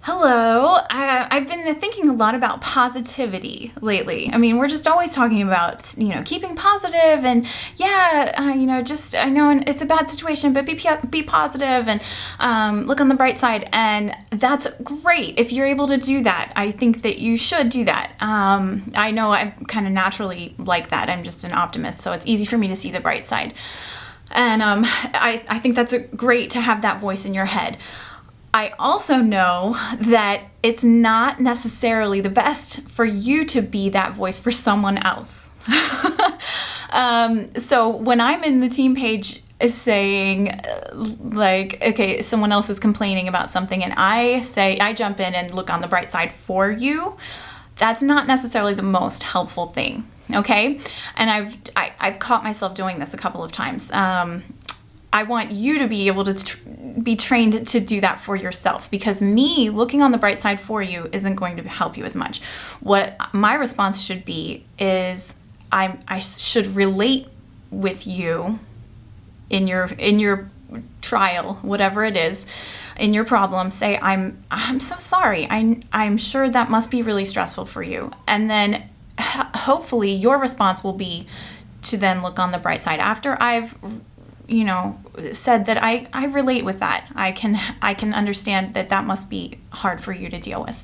Hello. I've been thinking a lot about positivity lately. I mean, we're just always talking about, keeping positive and just, I know it's a bad situation, but be positive and look on the bright side. And that's great. If you're able to do that, I think that you should do that. I know I'm kind of naturally like that. I'm just an optimist, so it's easy for me to see the bright side. And I think that's great to have that voice in your head. I also know that it's not necessarily the best for you to be that voice for someone else. So when I'm in the team page saying okay, someone else is complaining about something and I jump in and look on the bright side for you, that's not necessarily the most helpful thing. Okay. And I've caught myself doing this a couple of times. I want you to be able to be trained to do that for yourself, because me looking on the bright side for you isn't going to help you as much. What my response should be is I should relate with you in your trial, whatever it is, in your problem. Say, I'm so sorry. I'm sure that must be really stressful for you. And then hopefully your response will be to then look on the bright side after I've said that I relate with that. I can understand that must be hard for you to deal with.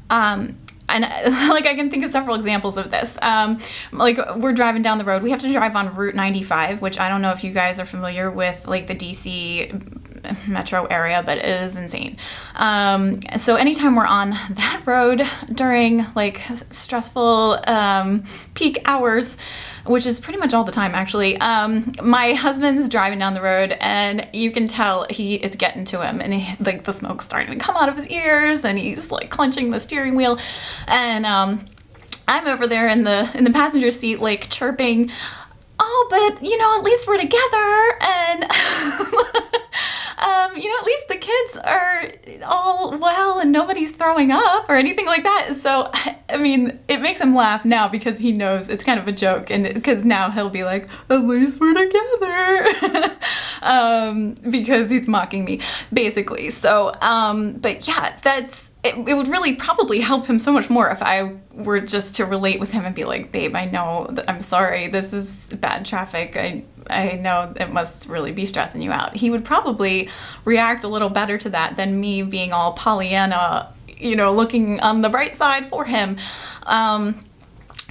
And I can think of several examples of this. We're driving down the road. We have to drive on Route 95, which I don't know if you guys are familiar with, the DC metro area, but it is insane. So anytime we're on that road during stressful peak hours, which is pretty much all the time actually, my husband's driving down the road and you can tell it's getting to him, and the smoke's starting to come out of his ears and he's clenching the steering wheel, and I'm over there in the passenger seat chirping, oh, but at least we're together, and at least the kids are all well and nobody's throwing up or anything like that. So, I mean, it makes him laugh now because he knows it's kind of a joke, and because now he'll be like, at least we're together, because he's mocking me, basically. So, but yeah, it would really probably help him so much more if I were just to relate with him and be like, babe, I know, I'm sorry, this is bad traffic. I know it must really be stressing you out. He would probably react a little better to that than me being all Pollyanna, looking on the bright side for him.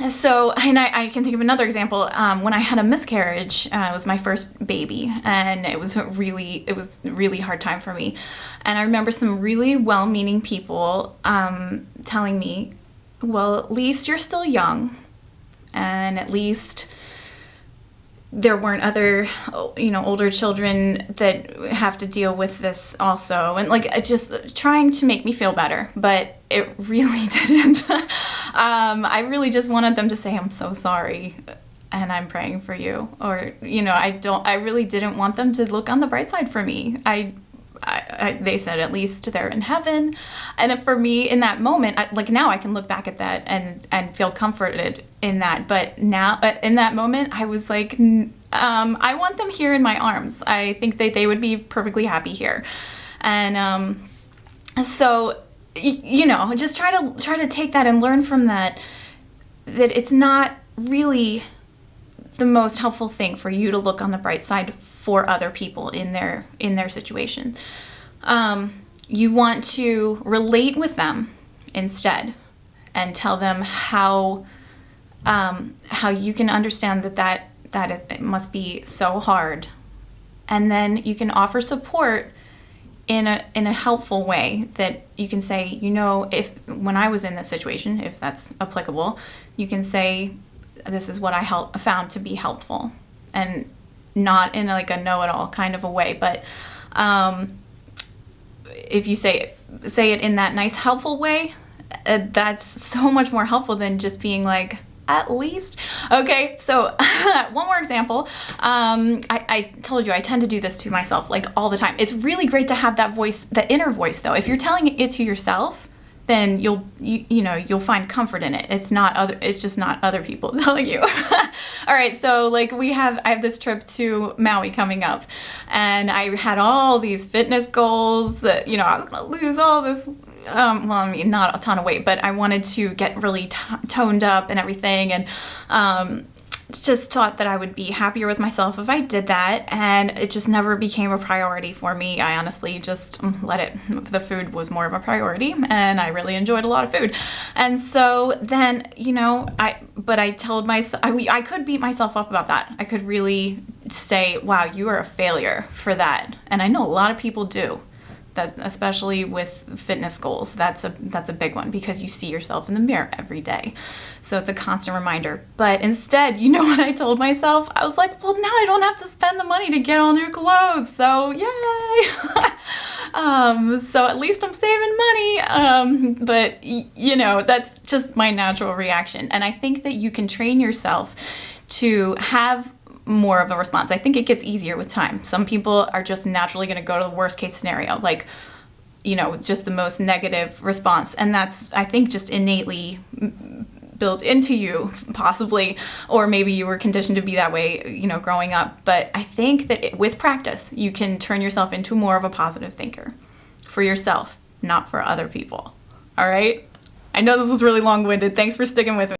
So, and I can think of another example. When I had a miscarriage, it was my first baby, and it was a really hard time for me. And I remember some really well-meaning people telling me, well, at least you're still young, and at least there weren't other, older children that have to deal with this also. And just trying to make me feel better, but it really didn't. I really just wanted them to say, I'm so sorry and I'm praying for you. Or, I really didn't want them to look on the bright side for me. They said, at least they're in heaven. And for me in that moment, now I can look back at that and feel comforted in that. But now in that moment, I was like, I want them here in my arms. I think that they would be perfectly happy here. And so, just try to take that and learn from that it's not really the most helpful thing for you to look on the bright side for other people in their situation. You want to relate with them instead and tell them how you can understand that it must be so hard, and then you can offer support in a helpful way that you can say, if when I was in this situation, if that's applicable, you can say, this is what I found to be helpful, and not in a know-it-all kind of a way, but if you say it in that nice, helpful way, that's so much more helpful than just being like, at least. Okay, so one more example. I told you I tend to do this to myself all the time. It's really great to have that voice, that inner voice, though. If you're telling it to yourself, then you'll find comfort in it. It's just not other people telling you. All right, so I have this trip to Maui coming up, and I had all these fitness goals that I was gonna lose all this well, I mean, not a ton of weight, but I wanted to get really toned up and everything. And just thought that I would be happier with myself if I did that, and it just never became a priority for me. I honestly just let it, the food was more of a priority, and I really enjoyed a lot of food. And so then, I told myself, I could beat myself up about that. I could really say, wow, you are a failure for that. And I know a lot of people do. That, especially with fitness goals, that's a big one, because you see yourself in the mirror every day, so it's a constant reminder. But instead, you know what I told myself? I was like, well, now I don't have to spend the money to get all new clothes, so yay. So at least I'm saving money, but that's just my natural reaction. And I think that you can train yourself to have more of a response. I think it gets easier with time. Some people are just naturally going to go to the worst case scenario, like, just the most negative response. And that's, I think, just innately built into you, possibly, or maybe you were conditioned to be that way, growing up. But I think that with practice, you can turn yourself into more of a positive thinker for yourself, not for other people. All right? I know this was really long-winded. Thanks for sticking with me.